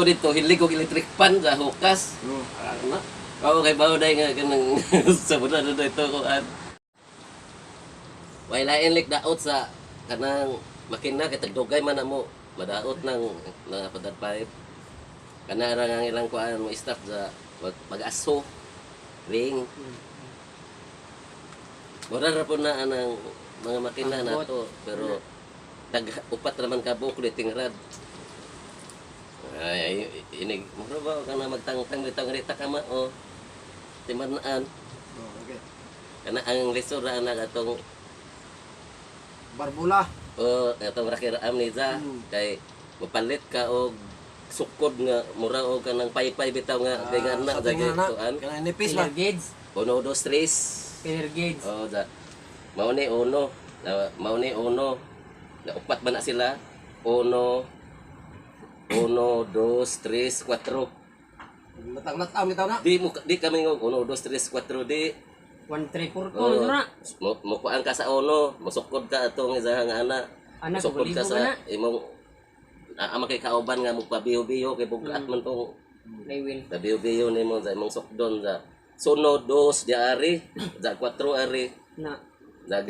ko dito, hilig ko electric pan sa hukas. Ano? Oo, kay Bauday nga kanang sa bulan na ito ko at way lain lik daot sa kanang makina kay tagdugay man na mo madaot ng napadad pipe. Kana ra nga ilang kuan mo start sa mag-aso ring. Mura ra po na anang mga makina na to pero upat naman ka buok tingrad. Ay inig mura ba kana magtangtang bitaw ngrita ka ma o timanaan. Okay. Kana ang lisod ra na atong Barbula. o atong rakiraam ni za kay mapalit ka og sukod nga mura og kanang paypay bitaw nga kay nga na dagay tuan. Kana nipis ba? Pillar gauge. 1 2 3. Pillar gauge. Oh, mao ni uno. Mao ni uno. Na upat man na sila. Uno, 1 2 3 4. Latang-latang bitaw na. Di kami ngog 1 2 3 4 di. 1 3 4 Oh, na. mukuan ka sa uno, musukod ka atong isa nga ana. Ana Musukod ka kulibo sa na. imong ama kay kauban nga magpabiyo-biyo kay bugat man tong Laywil. pabiyo-biyo nimo sa imong sukdon sa sunod dos di ari, sa 4 ari. Na. Da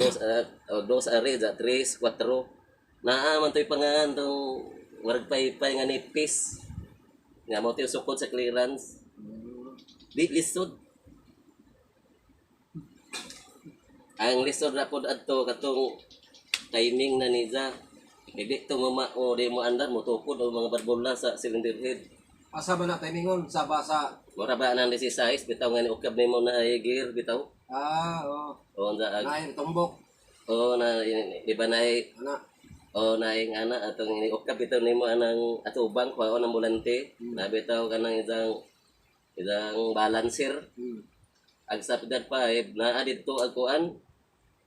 dos ari da 3, 4. Naa man toy pangan tong warag paypay nga nipis. Nga mo tayo sukod sa clearance. Di lisod. Ang lisod ra pod adto katong timing na niza. Hindi to mamao di mo andar mo tukod ang mga barbola sa cylinder head. Asa ba na timingon sa basa? Mura ba nang 16 bitaw nga ni ukab nimo na ay gear bitaw. Oo. O na Nain tumbok. o na di ba na ay Ana. o naing ana atong iniukap bitaw nimo anang atubang kuha ng bulante na bitaw kanang isang balancer ag sa pidad pipe na adito ag kuan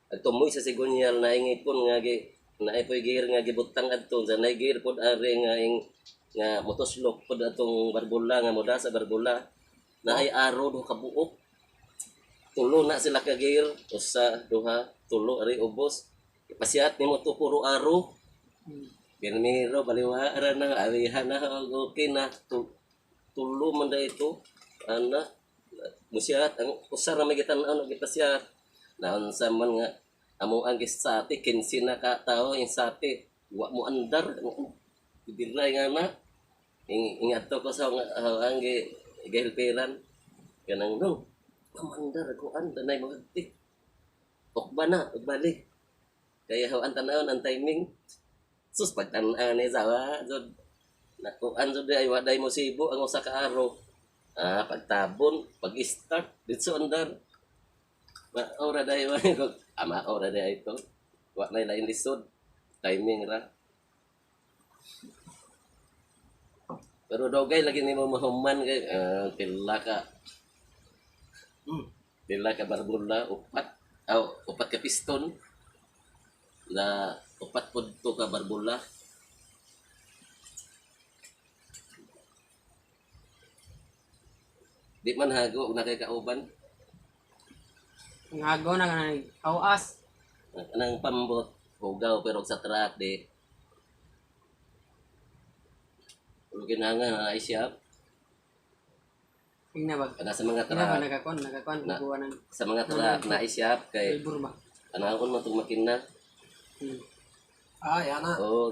ag tumoy sa sigunyal na ingipon nga gi na ipoy gear nga gibutang adto sa nay gear pod ari nga motoslok pod atong barbola nga moda sa barbola na ay aro do kabuok tulo na sila ka gear usa duha tulo ari ubos ipasiat nimo to puro aro. Pirmiro baliwa ara na awihan na okay na tulo man da ito ana musiat ang usara magitan ano gipasiat naon sa man nga amo ang gisati 15 na ka tao yung sati wa mo andar bibiray nga na ingat ko sa ang gihilpiran kanang no amandar ko anda nay magti okba na balik kaya hawan tanawon ang timing sus pagtan-an ni sawa jud nakuan jud ay waday mo sibo ang usa ka araw pagtabon pag-start dito andar ora day wa ama ora day ito wa na lain lisod timing ra pero dogay lagi nimo mahuman kay pila ka barbola upat ka piston na upat pod to ka barbola di man hago na kay kauban Ngago na kanang awas. nang pambot hugaw pero sa truck di ginanga na isyap Tingna ba? kana sa mga Tingna ba truck nagakon Na- kuha ng sa mga truck na isyap kay labor ba? anakon mo itong makina Ay, ana. oo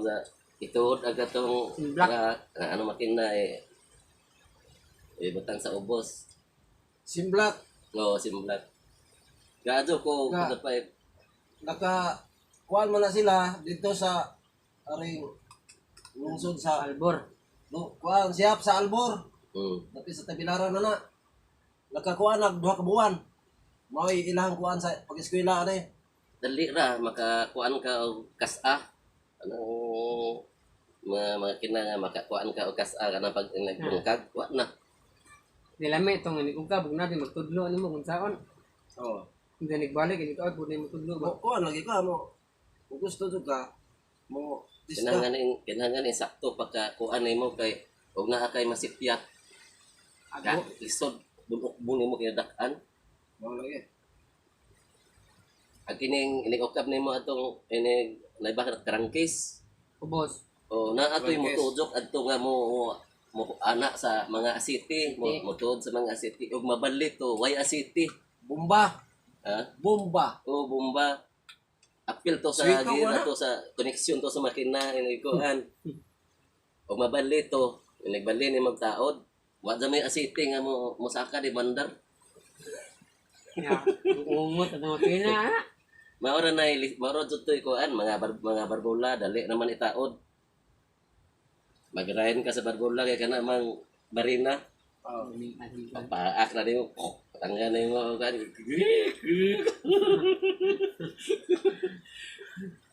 ituod agad itong Black. ano makina butang sa ubos Simblak. oo simblat gado ko Ga. kada pa Naka kuan mo na sila dito sa aring lungsod sa Albor. kuan siyap sa Albor. Dati sa Tabilaran na. Nakakuan duha ka buwan. Mao ilang kuan sa pag-eskwela ani. dali ra makakuan ka og kasa ano mga kinanga makakuan ka og kasa kana pag nagbungkag wa na Dilami itong ini kung kabog natin magtudlo ano mo kung saon. Oo. Hindi nagbalik ini kaot pud mo tudlo ba? Kuan lagi ka mo. Kung gusto jud ka mo diska. kinahanglan sakto pagkakuan nimo kay og naa kay masipyat Ako. isod bunok nimo kay dak-an Mao lagi. ang kining inikokab nimo atong naibakit krangkis Ubos. o na atoy mo Krangkis. tujok adto nga mo mo anak sa mga asiti, mo tuod sa mga asiti ug mabalit to, why asiti? Bomba. Ha? Bomba. O bomba. Apil to sa Sweet to, gira wala? to sa connection to sa makina ini kuan. O mabalit to, nagbali ni magtaod. Wa sa may asiti nga mo saka di bandar. Ya, umot at mga pina. Maura na maura jud to kuan mga barbola dali naman itaod. Magrayan ka sa barbola kay kana mang barina. Oh. Paak na nimo. Patangga na mo kan.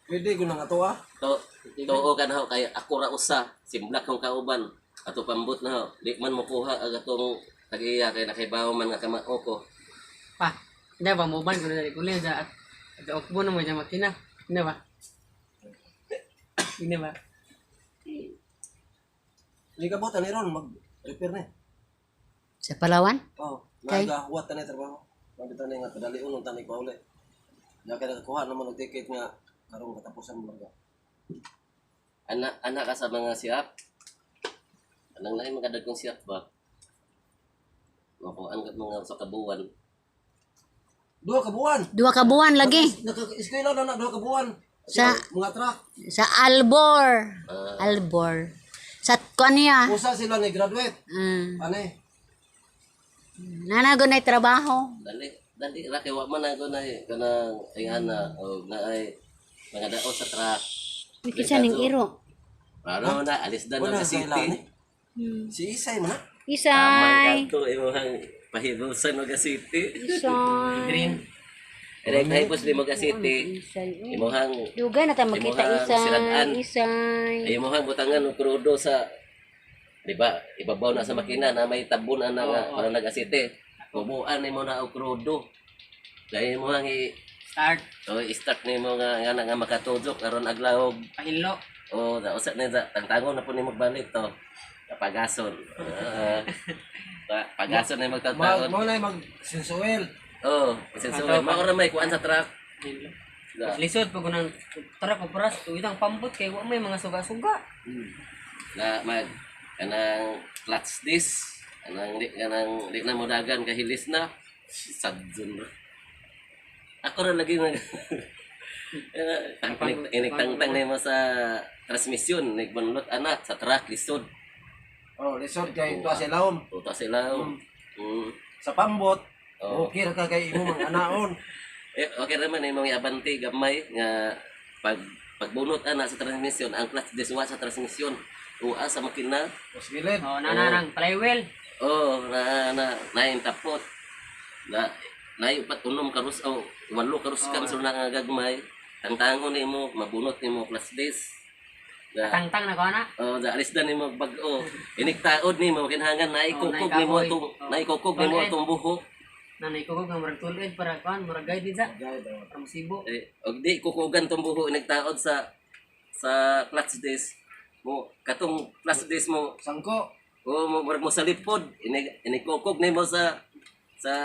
Pwede ko nang ato ah. Too ka na ho kay ako ra usa simblak kong kauban ato pambot na ho. Di man mo kuha ang atong tagiya kay nakaibaw man nga kamao ko. Pa, hindi ba mo ban ko na kulay sa at okbo na mo sa makina. Hindi ba? Hindi ba? Hindi ka buta ni Ron mag-repair ni. Sa Palawan? Oh, Kay? nagahuwat ta ni trabaho. Mabita ni nga padali unon tani ko uli. Ya kay nakakuha naman og ticket nga karong katapusan mo lang. Anak ka sa mga siyap. Anang lain magadag kong siyap ba? Makuan ka mga sa kabuwan. 2 ka buwan. 2 ka buwan lagi. Naka-eskwela na 2 ka buwan. Sa- mga truck. Sa Albor. Albor. Sa kanya. Usa sila ni graduate. Ani? Nanago na trabaho. Dali ra kay wa man ako na kanang ingana o na ay mga daot sa truck. Ikisa ning iro. Ano na alis dan Wala sa sa ilan. city. Si Isay man. Isay. Amang kanto imong pahibusan mo ka city. Isay. Green. Direk hipos di mo ka city. Isay. Imong Dugay na tayo makita Imuhang sirataan. Isay. ay imong butangan og krudo sa di ba ibabaw na sa makina na may tabunan na nga para nag-asite. Bubuan nimo na og krudo. Dahil mo i Start. start nimo nga makatudok aron adlaw Pahilo. o da usa na tangtangon na po nimo balik to. Pagason. Pagason na magtataon. Mo na mag-sensuel. Oh, sensual. Mao ra may kuan sa truck. Pahilo. Da. Lisod pag unang tara ko paras tuwidang pambot kay wa may mga suga-suga. Na mag kanang clutch disc kanang di na mo dagan kahilis na sadzon. Ako ra lagi nag tangtang na mo sa transmission nagbanlot anak sa truck lisod. Oh, lisod kay ito sa ilawom. Tuta sila. Sa pambot. Oh. Okay ra ka kay imo mga anaon. Okay naman yung mga abanti gamay nga pagbunot ana sa transmission ang clutch disc wa sa transmission uwa sa makina. Mas gilid. Oh, nanarang flywheel. Oh, na intapot. Na upat unom karus o walo karus kam sa nga gagmay. Tangtangon nimo mabunot nimo clutch disc. Tangtang na ko na. Oh, da alis na nimo bag-o. Iniktaod nimo kinahanglan naikukog nimo naikahoy. itong naikukog nimo itong buhok. Nanay ko nga murag tulid para kuan murag guide din sa. Guide, oh. Para musibo. Og di kukugan tong buhok iniktaod sa clutch disc. Mo katong clutch disc mo Sangko. o murag mo sa lipod inikukog nimo sa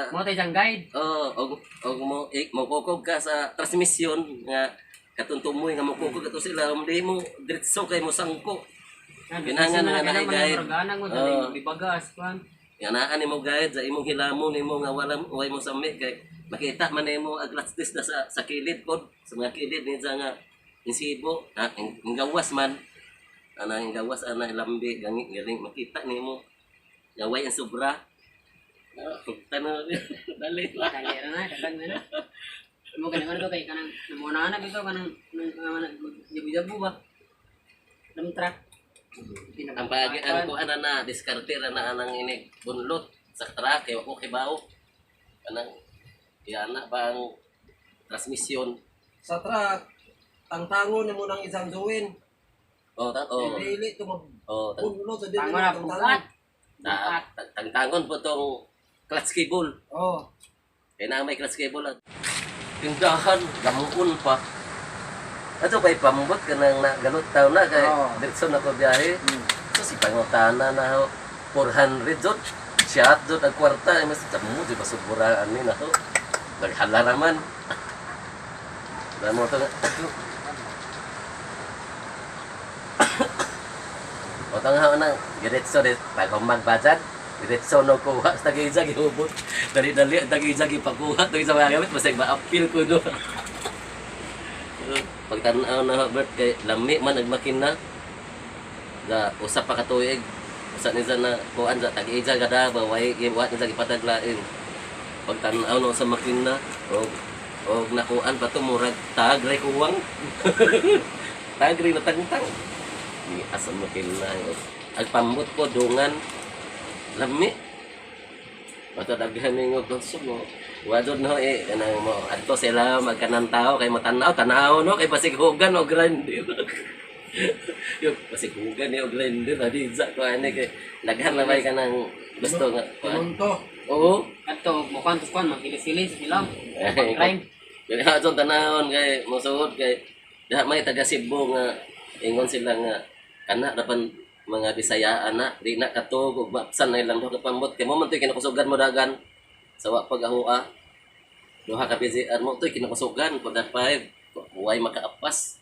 Mo tay jang guide. og mo kukog ka sa transmission nga katong tumoy nga mo kukog ato sila di mo diretso kay mo sangko. Kinahanglan nga na-guide. Murag anang mo Oo. dali bibagas kuan. Yanaan nimo guide sa imong hilamon nimo nga way mo sami kay makita man nimo ang clutch disc na sa kilid pod sa mga kilid ni nga insibo ang gawas man ang gawas ana lambi galing makita nimo nga way ang sobra. Tanong dali la. Dali ra na dagan na. Mo kanang ano kay kanang namuna na bitaw kanang jabu-jabu ba. Lam truck. Ang pagi ang kuan na diskarte ra na anang inig bunlot sa truck kay wa ko kibaw. Kanang yana ba ang transmission. Sa truck. Tangtangon nimo nang isang suwin. Oh, Dili to oh, mabunlo sa dili Tango na bukat. tangtangon po tong clutch cable. Oh. Kaya na may clutch cable at tindahan, gamuon pa. Ato kay pamubot ka nang nagalot taon na kay diretso na ko biyahe. So si pangutana na ho 400 jod. Siya jod ang kwarta ay mas tamo di basuguraan ni na ho. Naghala raman. Damo to. O tanga na, diretso din, pag magbajad, diretso no kuha sa tag-isa gihubot. Dali-dali ang tag-isa gipakuha to sa mga gamit, basta ma-appeal ko no. Pagtanaw na Bert kay lami man nagmakina. Da usap pa ka tuig. Usa ni na kuan sa tag-isa kada ba way giwat ni sa gipataglain. Pagtanaw no sa makina o nakuan pa to murag tagray kuwang. Tagray na tagtang. Di asa makina. Agpambot ko dungan lami. Bato daghan ningo konsumo. Wadod no kanang mo adto sila magkanang tao kay matanaw no kay pasighugan o grinder. Yo pasighugan ni o grinder adi sa ko ani kay daghan na bay kanang gusto nga. Punto. Oo. Ato mukan to kan magkilis-kilis sa film. Ay, Crime. Kaya atong tanahon kay mosuod kay diha may taga Cebu nga ingon sila nga kana dapan mga Bisayaan na di na katog ug mapsan na ilang duha ka pambot kay mo man toy kinakusugan mo dagan sa wa pag-ahua. Duha ka PCR mo toy kinakusugan pag 5 huway makaapas.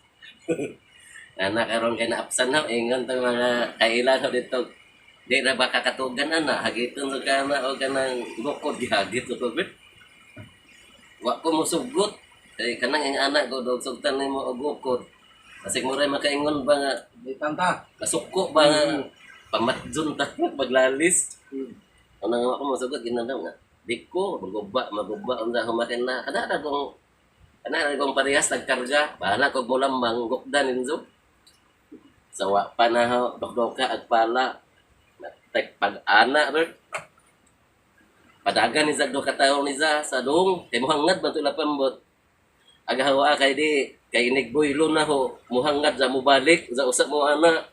Ana karon kay naapsan na ingon tong mga kailan ho dito. Di na ba kakatugan ana hagiton sa kana o kanang bukod gihagit ko bit. Wa ko mosugot kay kanang ang anak ko dog sugtan nimo og bukod. Kasi mo rin makaingon ba nga Di tanta. kasuko ba nga pamatjun ta paglalis. Ano nga ako masugot ginandaw nga. Di ko maguba unsa humakin na. Ana kong parehas nagkarga. Bahala kog mulambang gukdan ninzo. Sawa pa na ho dokdoka ag pala. Tek pag-ana ron. Padagan ni sa do kataon ni sa dong kay mohangad man tula pambot. Agahawa kay di kay inigboylo na ho muhangad sa mubalik sa usa mo ana.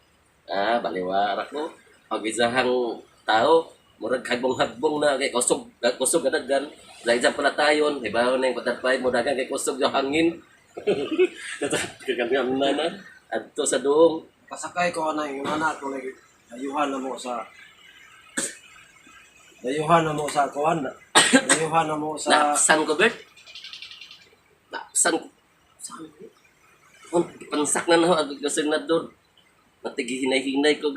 Baliwara ko. Pag-isahang tao murag hagbong-hagbong na kay kusog gadagan. Sa isang palatayon, ibaw na yung patapay mo dagan kay kusog yung hangin. Kagamihan na. Adto sa doong. Kasakay ko na yung anak ko lagi. Dayuhan na mo sa kuan. Dayuhan na mo sa Naapsan ko, Bert? Naapsan ko. Pansak na ho, agad kasi na doon. Natigihinay-hinay ko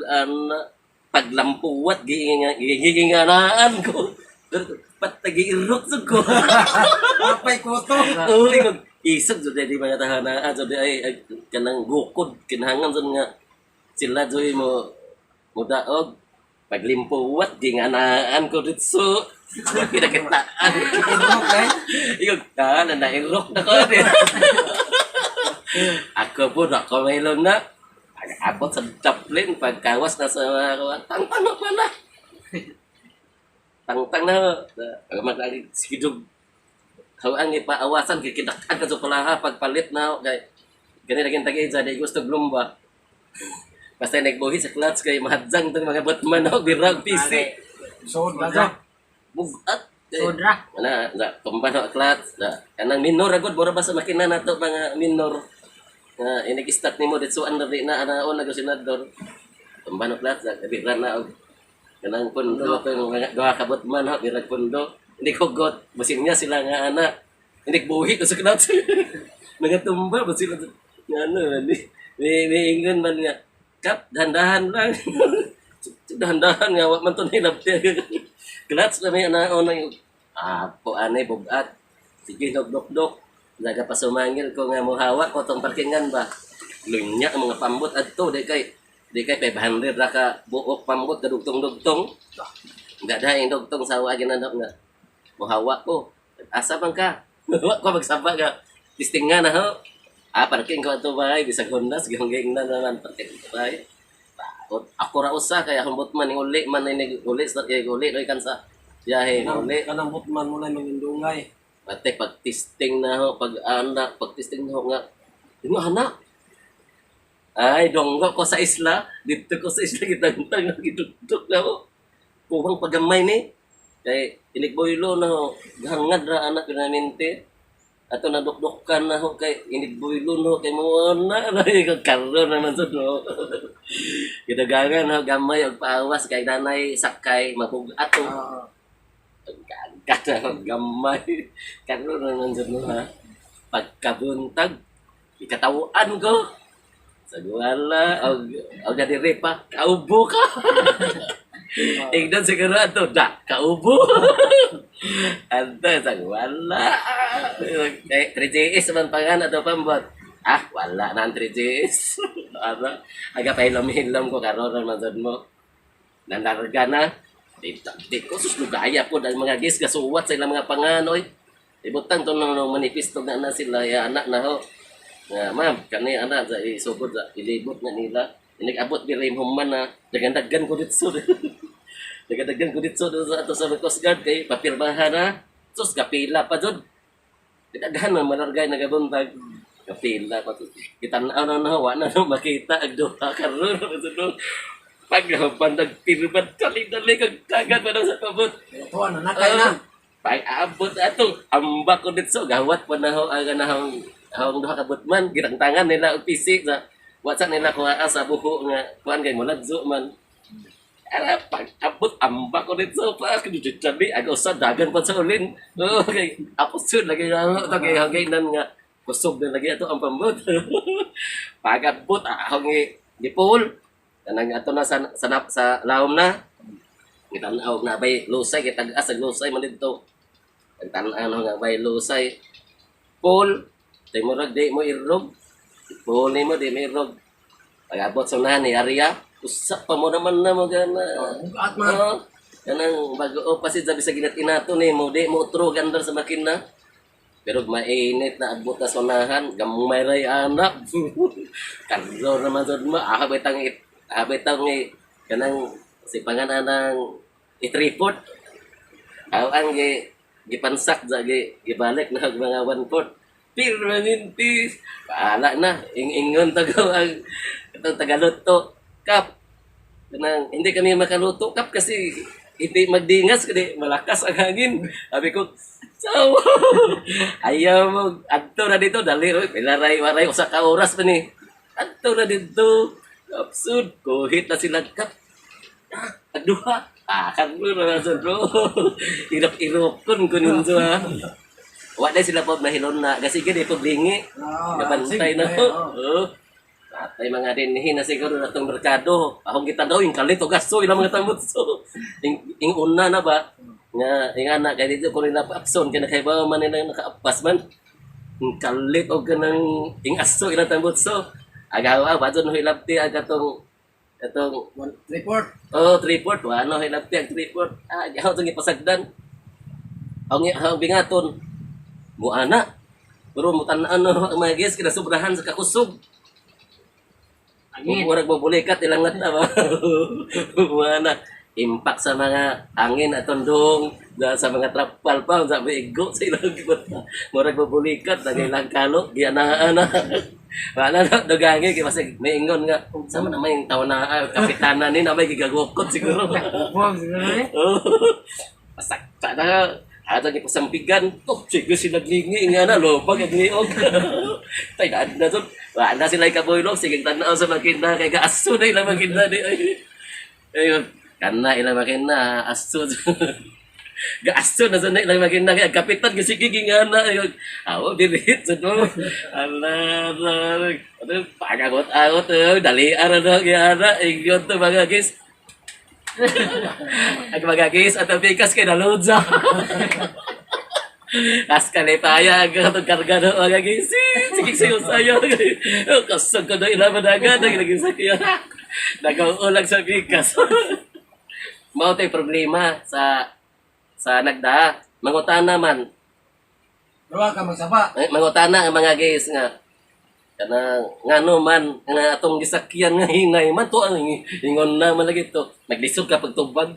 paglampuwat, giginganaan ko. Patagi-irok sa ko. apay ko to. Uy, isog so di mga tahanaan so di ay kanang gukod kinahangan so nga sila joy mo daog paglimpuwat ginganaan ko ditso kinakitaan Irok eh. yung na irok na ko ako po na kumailon na pag-abot sa chaplain pagkawas na sa mga tangtang na pala tangtang na maglalagay sigidog ang ipaawasan kikidakan ka sa palaha pagpalit na kay gani laging tagay sa di gusto glumba basta nagbuhi sa clutch kay mahadzang tong mga batman og birag PC Sod na. bugat Sodra. ana tumba na clutch kanang minor agud bora ba sa makina nato mga minor nga inig-start nimo ditso under di na ana on senador tumba na clutch birag na og kanang pundo kung mga duha ka batman ha birag pundo hindi ko got basin niya sila nga anak hindi buhi ko sa clutch nagatumba ba sila nga ano may ingon man nga kap dahan-dahan lang dahan-dahan nga wa man to nilabti clutch na may anaon ng po anay bugat sige dok naga pa sumangil ko nga muhawa ko tong parkingan ba lunya ang mga pambot adto di kay 500 ra ka buok pambot kadugtong-dugtong enggak daing dugtong sa wagi na nga muhawa ko asa man ka wa ko magsaba ka testing nga na ho parking ko ato bay bisag Honda gihong na naman parking ko bay ako ra usa kay humbot man ning uli man ni uli start kay uli kan sa biyahe uli Kanang butman mo na mangindungay. pati pag testing na ho pag testing na ho nga mo anak ay donggo ko sa isla dito ko sa isla gitantang gidudok na ho kuwang pagamay ni kay inigboylo na ho hangad ra anak pinaminti ato na dukdukan na ho kay inigboylo no kay mo na kag karon na man no gidagangan ho gamay og paawas kay nanay sakay mabugat to kata gamay karon na man no ha pagkabuntag ikatawaan ko Sagwala, og nadiri pa, kaubo ka. Ingdan siguro ato, kaubo. Anta, sagwala. 3GS man pangan ato pambot. Wala na ang 3GS. Ano, aga pa hilom-hilom ko karon man sad mo. Nandarga na. Di ko suslugaya po dahil mga gis kasuwat sa ilang mga panganoy. Ibutang to nung manifesto na sila ya anak na ho. Nga, ma'am, kani anak sa isugod sa ilibot na nila. Inag-abot di rin human na dagan-dagan ko dito. Dagan-dagan ko dito sa ato sa Coast Guard kay papirmahan na. Sus, kapila pa dyan. Daghan na malargay na gabuntag. Kapila pa dyan. Kita na wala na makita ang duha karon. Pag nagpirmat kali-dali kag kagad pa sa kabot. Ito na nakay na. Pag abot atong ambak ko dito gawat pa na ho ang hawang duha ka butman girangtangan nila og pisik sa whatsapp nila kuha sa buho nga kuan kay muladzo man ara pag abot ambak ko dito pa kiduditabi aga sa dagan pa sa ulin okay apos lagi nga to kay hangay nan nga kusog na lagi ato ang pambot pag abot ahong gipul kanang ato na sa lawom na gitan-aw na bay lusay kay tag-as ang lusay man dito tan-ano nga bay lusay pul tay mo rag di mo irog pul ni mo di mo irog pag-abot sa nani area usa pa mo naman na magana At man. kanang bago pa si sabi sa ginat-inato ni mo di mo utro gandar sa makina pero mainit na abot na sonahan gamay ray anak kadlor naman sad mo habitang kanang si panganang i-report ang gipansak sa gibalik na mga 1/4 permanente paala na ingon tagaw ang itong tagaluto kap kanang hindi kami makaluto kap kasi hindi magdingas kasi malakas ang hangin sabi ko so ayaw mo adto na dito dali pilaray-waray usa ka oras pa ni adto na dito absurd kuhit na sila kap aduha kan mo na sa bro irap-irap kun ninyo ha wala sila po mahilon na kasi gani po blingi nabantay na ho Atay mga dinhi na siguro na itong merkado. Akong kita daw, yung kalit o gaso, ilang mga tambot. So, yung una na ba, nga, yung anak, kaya dito ko rin napakson, kaya nakaibawa man nila nakaapas man. Yung kalit o ganang, yung aso, ilang tambot. So, agawa, ba doon hilapti, agatong, itong, 3/4. oh, 3/4, wano, hilapti, ang 3/4. Agaw, itong ipasagdan. Ang bingaton, muana. Pero mutanaan no, mga guys, kinasubrahan sa kakusog. Angin. Murag mabulikat ilangat na ba? Mana impact sa mga angin at tundong sa mga trapal pa sa bigo sa ilang gibata. Murag mabulikat na ilang kalo gianaan na. Wala na dagangi kay basig maingon nga sama na may tawo na kapitana ni na may gigagukot siguro. Wow, siguro eh. Oh. Pasakta na ato ni pasampigan. Sige sila glingi nga na lobag ang niog. Tay na to. Wala sila ikaboylog, sige tanaw sa makina, kay kaaso na ilang makina di ay. Ayun, kana ilang makina, aso. Gaaso na sa ilang makina, kaya kapitan kasi gigingana. Ayun, awo, dirit sa to. Ala, pagagot-agot, dalian na gyana, ingon to mga guys. Ang mga guys, at ang pikas kay nalodza. As kalipaya ang karga ng mga gisi. Sige sayo. Kasag ko na ilaman agad. Naging sakya. Nag-uulag sa bigas. Mao tay problema sa nagda. Mangutana man. Duwa ka magsaba. Mangutana ang mga guys nga. Kana ngano man nga atong gisakyan nga hinay man to ang ingon na man lagi to. Naglisod ka pagtubag.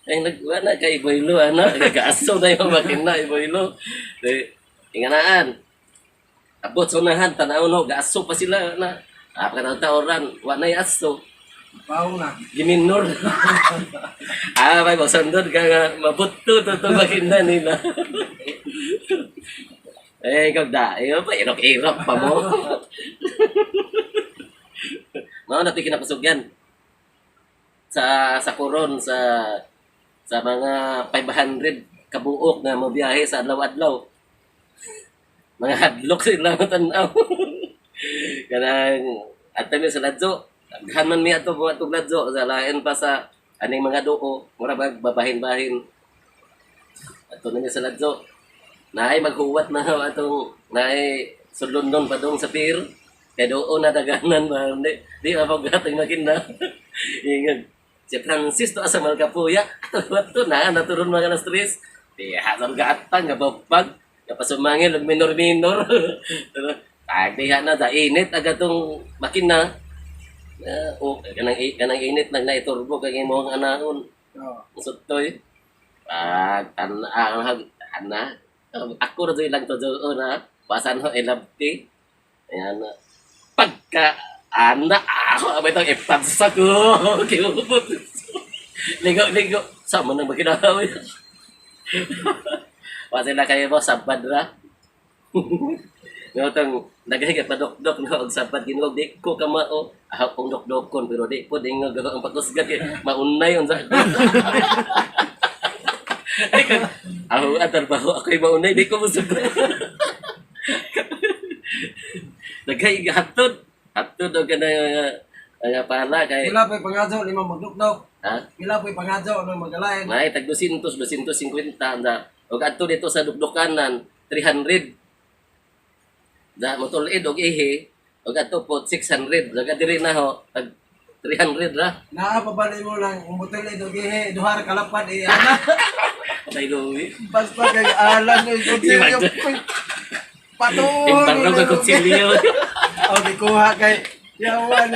Ay nagwana kay Iboylo ana nagkaaso na yung makina Iboylo inganaan abot sa unahan tanaw no gaaso pa sila na pagkataon-taoran wa nay aso Pao na. giminor may masandod ka nga mabutto to makina nila ikaw dayo pa irok-irok pa mo mao na to kinapasugyan sa kuron sa mga 500 kabuok na mabiyahe sa adlaw-adlaw. Mga hadlok sila matanaw. Kanang at mi sa ladyo. Daghanan mi ato mga tugladyo sa lain pa sa aning mga duo, mura ba babahin-bahin. Ato na mi sa ladyo. Naay maghuwat na atong naay sulundon pa dong sa pier. Kaya doon na daganan ba? Di mapagatang makina. Ingat. Si Francis to asa Malcapuya. What to na? Naturon mga na stress. Di hasal gatang nga babag. Kapasumangin, minor-minor. Diha na da init agatong makina. Kanang init nag naiturbo kag imong anahon. Sutoy. Ana. Ako ra lang to na. Pasan ho ilabti. Ayan na. Pagka anak ako abay tang ipansa ko kiubot ligo sama nang magkinahaw wala na kayo mo sabad ra ngotong naghiga pa dok na og sabad ginuog di ko kamao akong dok-dokon pero di po dingog ang pakusgat maunay unsa ay kan ako atarbaho ako'y maunay di ko musabot nagay hatod o nga pala kay Pila po'y pangadyo, lima magdukdok. ha Pila po'y pangadyo, ano magalain. may tag 200 250 na og adto dito sa dukdukanan 300 da motulid og ihi og adto po 600 daga diri na ho tag 300 ra Naapabali mo lang, umutil ito, gihe, duhar kalapad, ana. tay luwi Basta kay alam mo, kutsilyo. Patuloy. imbarno ka kutsilyo O, di kuha kay, yawan,